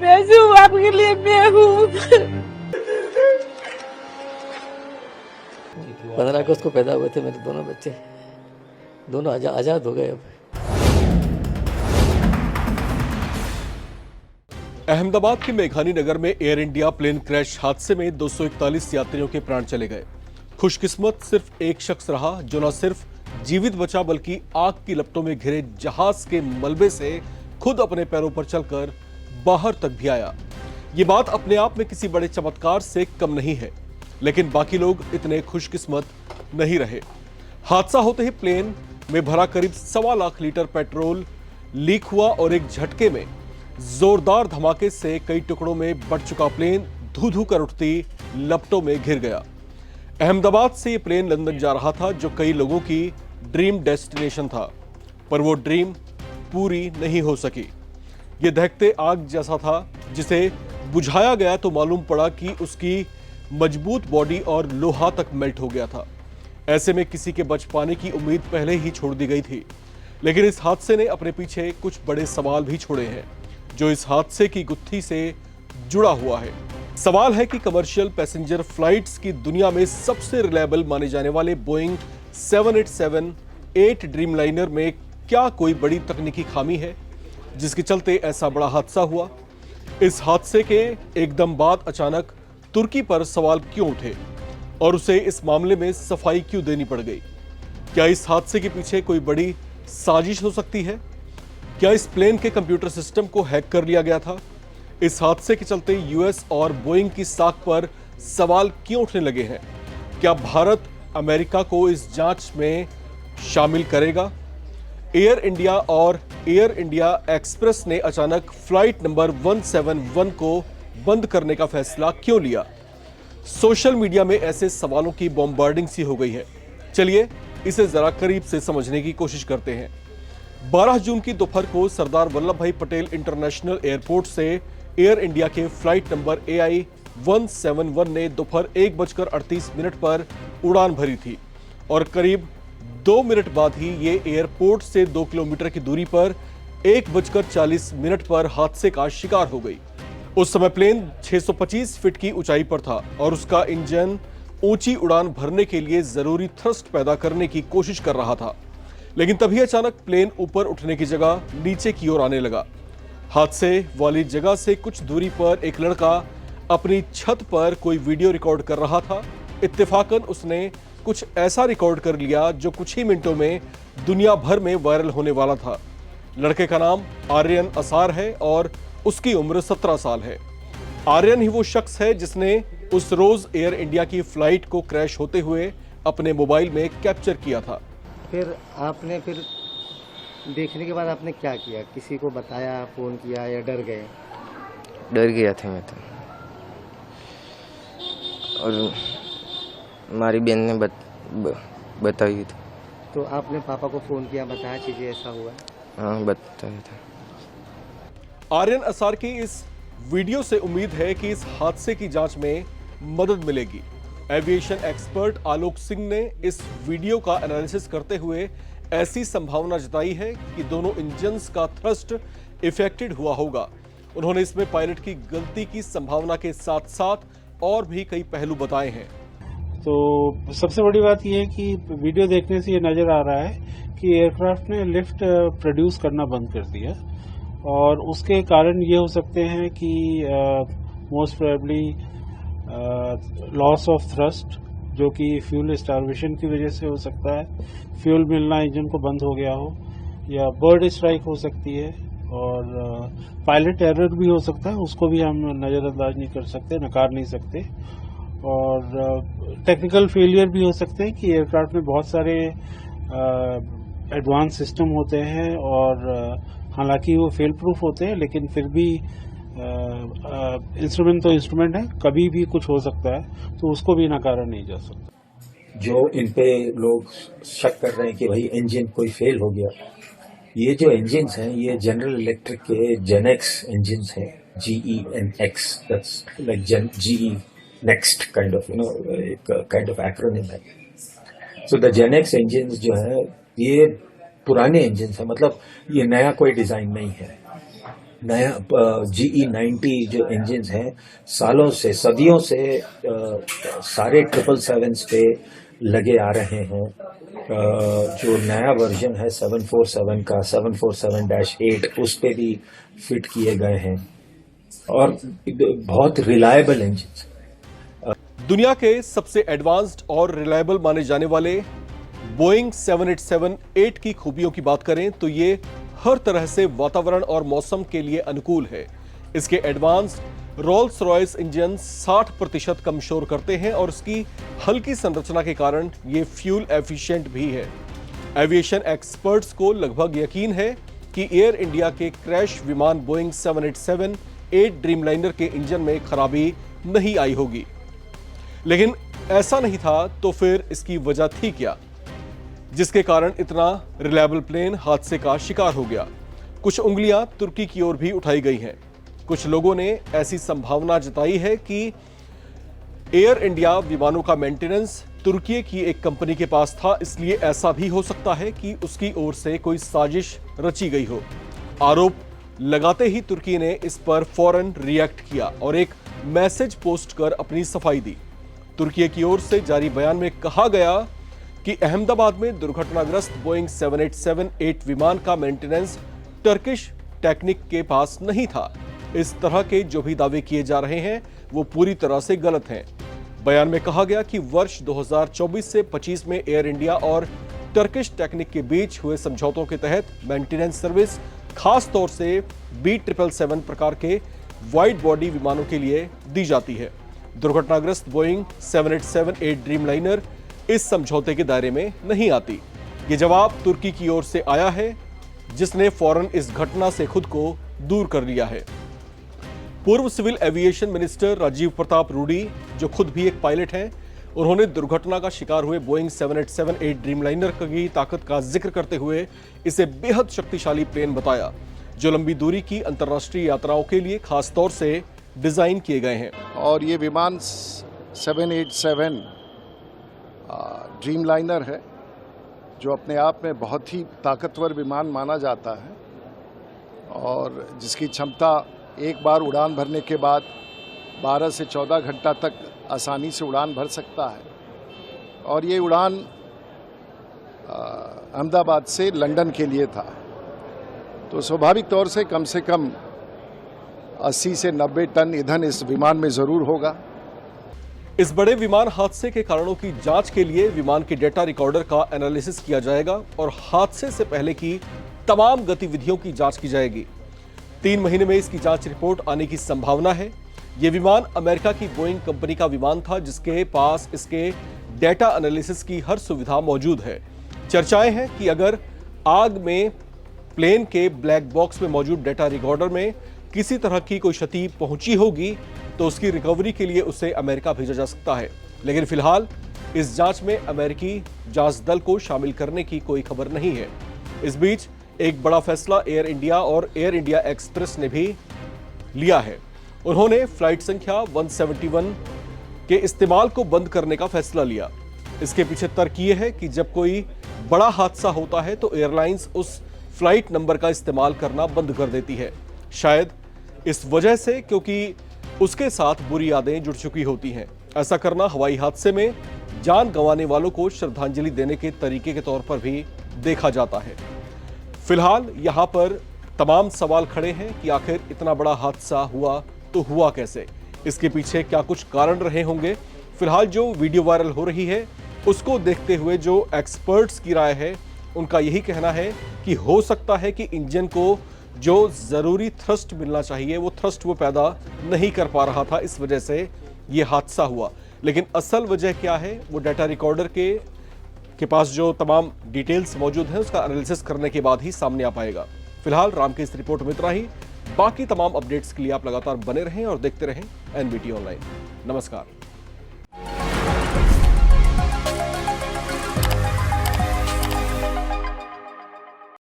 वैसे हूँ आपके लिए मैं हूँ। 15 अगस्त को पैदा हुए थे मेरे दोनों बच्चे, दोनों आज़ाद हो गए अब। अहमदाबाद के मेघानी नगर में एयर इंडिया प्लेन क्रैश हादसे में 241 यात्रियों के प्राण चले गए। खुशकिस्मत सिर्फ एक शख्स रहा जो न सिर्फ जीवित बचा बल्कि आग की लपटों में घिरे जहाज के मलबे से खुद अपने पैरों पर चलकर बाहर तक भी आया। ये बात अपने आप में किसी बड़े चमत्कार से कम नहीं है, लेकिन बाकी लोग इतने खुशकिस्मत नहीं रहे। हादसा होते ही प्लेन में भरा करीब 1.25 लाख लीटर पेट्रोल लीक हुआ और एक झटके में जोरदार धमाके से कई टुकड़ों में बंट चुका प्लेन धू धू कर उठती लपटों में घिर गया। अहमदाबाद से यह प्लेन लंदन जा रहा था, जो कई लोगों की ड्रीम डेस्टिनेशन था, पर वो ड्रीम पूरी नहीं हो सकी। ये दहकते आग जैसा था जिसे बुझाया गया तो मालूम पड़ा कि उसकी मजबूत बॉडी और लोहा तक मेल्ट हो गया था। ऐसे में किसी के बच पाने की उम्मीद पहले ही छोड़ दी गई थी, लेकिन इस हादसे ने अपने पीछे कुछ बड़े सवाल भी छोड़े हैं जो इस हादसे की गुत्थी से जुड़ा हुआ है। सवाल है कि कमर्शियल पैसेंजर फ्लाइट्स की दुनिया में सबसे रिलायबल माने जाने वाले बोइंग 787-8 ड्रीमलाइनर में क्या कोई बड़ी तकनीकी खामी है जिसके चलते ऐसा बड़ा हादसा हुआ। इस हादसे के एकदम बाद अचानक तुर्की पर सवाल क्यों उठे और उसे इस मामले में सफाई क्यों देनी पड़ गई। क्या इस हादसे के पीछे कोई बड़ी साजिश हो सकती है? क्या इस प्लेन के कंप्यूटर सिस्टम को हैक कर लिया गया था? इस हादसे के चलते यूएस और बोइंग की साख पर सवाल क्यों उठने लगे हैं? क्या भारत अमेरिका को इस जांच में शामिल करेगा? एयर इंडिया और एयर इंडिया एक्सप्रेस ने अचानक फ्लाइट नंबर 171 को बंद करने का फैसला क्यों लिया? सोशल मीडिया में ऐसे सवालों की बॉम्बार्डिंग सी हो गई है। चलिए इसे जरा करीब से समझने की कोशिश करते हैं। 12 जून की दोपहर को सरदार वल्लभ भाई पटेल इंटरनेशनल एयरपोर्ट से एयर इंडिया के फ्लाइट नंबर AI 171 ने दोपहर 1:38 पर उड़ान भरी थी और करीब 2 मिनट बाद ही ये एयरपोर्ट से 2 किलोमीटर की दूरी पर 1:40 पर हादसे का शिकार हो गई। उस समय प्लेन 625 फीट की ऊंचाई पर था और उसका इंजन ऊंची उड़ान भरने के लिए जरूरी थ्रस्ट पैदा करने की कोशिश कर रहा था, लेकिन तभी अचानक प्लेन ऊपर उठने की जगह नीचे की ओर आने लगा। हादसे वाली जगह से कुछ दूरी पर एक लड़का अपनी छत पर कोई वीडियो रिकॉर्ड कर रहा था। इत्तेफाकन उसने कुछ ऐसा रिकॉर्ड कर लिया जो कुछ ही मिनटों में दुनिया भर में वायरल होने वाला था। लड़के का नाम आर्यन असार है और उसकी उम्र 17 साल है। आर्यन ही वो शख्स है जिसने उस रोज एयर इंडिया की फ्लाइट को क्रैश होते हुए अपने मोबाइल में कैप्चर किया था। फिर आपने देखने के बाद आपने क्या किया? किसी को बताया, फोन किया या डर गए? डर गया था मैं तो, और हमारी बहन ने बताई थी। तो आपने पापा को फोन किया, बताया चीजें ऐसा हुआ? हाँ, बताया था। आर्यन असार की इस वीडियो से उम्मीद है कि इस हादसे की जांच में मदद मिलेगी। एविएशन एक्सपर्ट आलोक सिंह ने इस वीडियो का एनालिसिस करते हुए ऐसी संभावना जताई है कि दोनों इंजन्स का थ्रस्ट इफेक्टेड हुआ होगा। उन्होंने इसमें पायलट की गलती की संभावना के साथ साथ और भी कई पहलू बताए हैं। तो सबसे बड़ी बात यह है कि वीडियो देखने से ये नजर आ रहा है कि एयरक्राफ्ट ने लिफ्ट प्रोड्यूस करना बंद कर दिया और उसके कारण ये हो सकते हैं कि most probably loss of thrust, जो कि फ्यूल स्टार्वेशन की वजह से हो सकता है। फ्यूल मिलना इंजन को बंद हो गया हो, या बर्ड स्ट्राइक हो सकती है, और पायलट एरर भी हो सकता है, उसको भी हम नज़रअंदाज नहीं कर सकते, नकार नहीं सकते। और टेक्निकल फेलियर भी हो सकते हैं कि एयरक्राफ्ट में बहुत सारे एडवांस सिस्टम होते हैं और हालांकि वो फेल प्रूफ होते हैं, लेकिन फिर भी इंस्ट्रूमेंट तो इंस्ट्रूमेंट है, कभी भी कुछ हो सकता है, तो उसको भी नकारा नहीं जा सकता। जो इन पे लोग शक कर रहे हैं कि भाई इंजन कोई फेल हो गया, ये जो इंजन्स हैं ये जनरल इलेक्ट्रिक के जेनेक्स इंजन्स हैं, GENX, that's like GE next kind of एक काइंड ऑफ एक्रोनिम है। सो द जेनेक्स इंजन्स जो है ये पुराने इंजन्स हैं, मतलब ये नया कोई डिजाइन नहीं है। नया GE90 जो इंजन हैं सालों से सदियों से सारे 777 पे लगे आ रहे हैं। जो नया वर्जन है 747 का 747-8 उस पे भी फिट किए गए हैं और बहुत रिलायबल इंजन। दुनिया के सबसे एडवांस्ड और रिलायबल माने जाने वाले बोइंग 787-8 की खूबियों की बात करें तो ये हर तरह से वातावरण और मौसम के लिए अनुकूल है। इसके एडवांस्ड रोल्स रॉयस इंजन 60% कम शोर करते हैं और इसकी हल्की संरचना के कारण ये फ्यूल एफिशिएंट भी है। एविएशन एक्सपर्ट्स को लगभग यकीन है कि एयर इंडिया के क्रैश विमान बोइंग 787-8 ड्रीमलाइनर के इंजन में खराबी नहीं आई होगी। लेकिन ऐसा नहीं था तो फिर इसकी वजह थी क्या, जिसके कारण इतना रिलायबल प्लेन हादसे का शिकार हो गया? कुछ उंगलियां तुर्की की ओर भी उठाई गई हैं। कुछ लोगों ने ऐसी संभावना जताई है कि एयर इंडिया विमानों का मेंटेनेंस तुर्की की एक कंपनी के पास था, इसलिए ऐसा भी हो सकता है कि उसकी ओर से कोई साजिश रची गई हो। आरोप लगाते ही तुर्की ने इस पर फौरन रिएक्ट किया और एक मैसेज पोस्ट कर अपनी सफाई दी। तुर्की की ओर से जारी बयान में कहा गया कि अहमदाबाद में दुर्घटनाग्रस्त बोइंग 787-8 विमान का मेंटेनेंस टर्किश टेक्निक के पास नहीं था। इस तरह के जो भी दावे किए जा रहे हैं वो पूरी तरह से गलत हैं। बयान में कहा गया कि वर्ष 2024 से 25 में एयर इंडिया और टर्किश टेक्निक के बीच हुए समझौतों के तहत मेंटेनेंस सर्विस खास तौर से B777 प्रकार के वाइड बॉडी विमानों के लिए दी जाती है। दुर्घटनाग्रस्त बोइंग 787-8 ड्रीमलाइनर इस समझौते के दायरे में नहीं आती। ये जवाब तुर्की की ओर से आया है, जिसने फौरन इस घटना से खुद को दूर कर लिया है। पूर्व civil aviation minister Rajiv Pratap Rudy, जो खुद भी एक पायलट हैं, उन्होंने दुर्घटना का शिकार हुए बोइंग 787-8 ड्रीमलाइनर की ताकत का जिक्र करते हुए इसे बेहद शक्तिशाली प्लेन बताया, जो लंबी दूरी की अंतर्राष्ट्रीय यात्राओं के लिए खास तौर से डिजाइन किए गए हैं। और ये विमान 787 ड्रीमलाइनर है, जो अपने आप में बहुत ही ताकतवर विमान माना जाता है और जिसकी क्षमता एक बार उड़ान भरने के बाद 12 से 14 घंटा तक आसानी से उड़ान भर सकता है। और ये उड़ान अहमदाबाद से लंदन के लिए था, तो स्वाभाविक तौर से कम 80 से 90 टन ईंधन इस विमान में ज़रूर होगा। इस बड़े विमान हादसे के कारणों की जांच के लिए विमान के डेटा रिकॉर्डर का एनालिसिस किया जाएगा और हादसे से पहले की तमाम गतिविधियों की जांच की जाएगी। 3 महीने में इसकी जांच रिपोर्ट आने की संभावना है। यह विमान अमेरिका की बोइंग कंपनी का विमान था, जिसके पास इसके डेटा एनालिसिस की हर सुविधा मौजूद है। चर्चाएं हैं कि अगर आग में प्लेन के ब्लैक बॉक्स में मौजूद डेटा रिकॉर्डर में किसी तरह की कोई क्षति पहुंची होगी तो उसकी रिकवरी के लिए उसे अमेरिका भेजा जा सकता है। लेकिन फिलहाल इस जांच में अमेरिकी जांच दल को शामिल करने की कोई खबर नहीं है। इस बीच एक बड़ा फैसला एयर इंडिया और एयर इंडिया एक्सप्रेस ने भी लिया है। उन्होंने फ्लाइट संख्या 171 के इस्तेमाल को बंद करने का फैसला लिया। इसके पीछे तर्क ये है कि जब कोई बड़ा हादसा होता है तो एयरलाइंस उस फ्लाइट नंबर का इस्तेमाल करना बंद कर देती है, शायद इस वजह से क्योंकि उसके साथ बुरी यादें जुड़ चुकी होती हैं। ऐसा करना हवाई हादसे में जान गंवाने वालों को श्रद्धांजलि देने के तरीके के तौर पर भी देखा जाता है। फिलहाल यहाँ पर तमाम सवाल खड़े हैं कि आखिर इतना बड़ा हादसा हुआ तो हुआ कैसे, इसके पीछे क्या कुछ कारण रहे होंगे। फिलहाल जो वीडियो वायरल हो रही है उसको देखते हुए जो एक्सपर्ट्स की राय है, उनका यही कहना है कि हो सकता है कि इंजन को जो जरूरी थ्रस्ट मिलना चाहिए वो थ्रस्ट वो पैदा नहीं कर पा रहा था, इस वजह से ये हादसा हुआ। लेकिन असल वजह क्या है वो डेटा रिकॉर्डर के पास जो तमाम डिटेल्स मौजूद हैं उसका एनालिसिस करने के बाद ही सामने आ पाएगा। फिलहाल राम की इस रिपोर्ट में इतना ही। बाकी तमाम अपडेट्स के लिए आप लगातार बने रहें और देखते रहें NBT ऑनलाइन। नमस्कार।